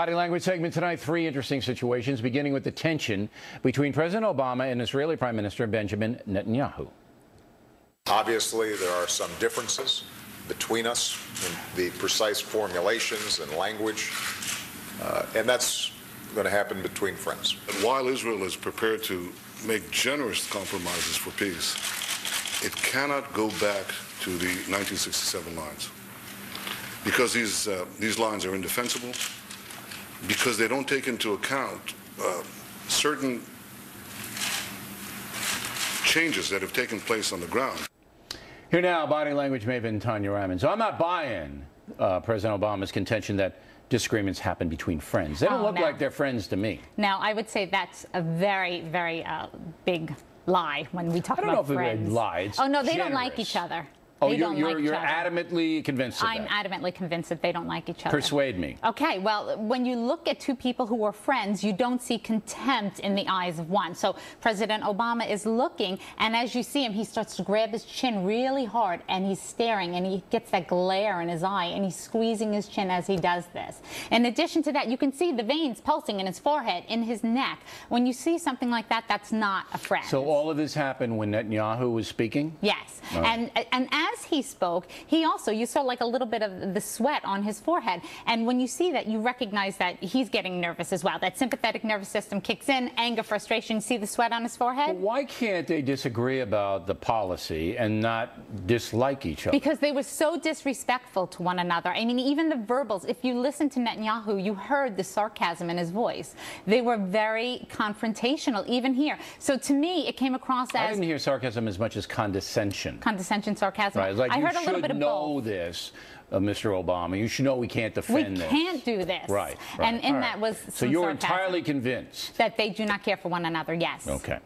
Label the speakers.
Speaker 1: Body language segment tonight, three interesting situations, beginning with the tension between President Obama and Israeli Prime Minister Benjamin Netanyahu.
Speaker 2: Obviously, there are some differences between us in the precise formulations and language, and that's going to happen between friends.
Speaker 3: While Israel is prepared to make generous compromises for peace, it cannot go back to the 1967 lines, because these lines are indefensible, because they don't take into account certain changes that have taken place on the ground.
Speaker 1: Here now, body language maven Tanya Ryman. So I'm not buying President Obama's contention that disagreements happen between friends. They don't look like they're friends to me.
Speaker 4: Now, I would say that's a very, very big lie when we talk about friends.
Speaker 1: I don't know if it's a lie.
Speaker 4: Oh, no, they don't like each other.
Speaker 1: Oh, you're adamantly convinced of that?
Speaker 4: I'm adamantly convinced that they don't like each other.
Speaker 1: Persuade me.
Speaker 4: Okay, well, when you look at two people who are friends, you don't see contempt in the eyes of one. So President Obama is looking, and as you see him, he starts to grab his chin really hard, and he's staring, and he gets that glare in his eye, and he's squeezing his chin as he does this. In addition to that, you can see the veins pulsing in his forehead, in his neck. When you see something like that, that's not a friend.
Speaker 1: So all of this happened when Netanyahu was speaking?
Speaker 4: Yes. And as he spoke, he also, you saw like a little bit of the sweat on his forehead. And when you see that, you recognize that he's getting nervous as well. That sympathetic nervous system kicks in, anger, frustration. See the sweat on his forehead?
Speaker 1: But why can't they disagree about the policy and not dislike each other?
Speaker 4: Because they were so disrespectful to one another. I mean, even the verbals, if you listen to Netanyahu, you heard the sarcasm in his voice. They were very confrontational, even here. So to me, it came across as...
Speaker 1: I didn't hear sarcasm as much as condescension.
Speaker 4: Condescension, sarcasm.
Speaker 1: Right. Like,
Speaker 4: I heard a little bit of both.
Speaker 1: You should know this, Mr. Obama. You should know we can't defend this.
Speaker 4: We can't do this.
Speaker 1: Right.
Speaker 4: And that was some
Speaker 1: So you're
Speaker 4: sarcasm.
Speaker 1: entirely convinced
Speaker 4: That they do not care for one another, yes.
Speaker 1: Okay.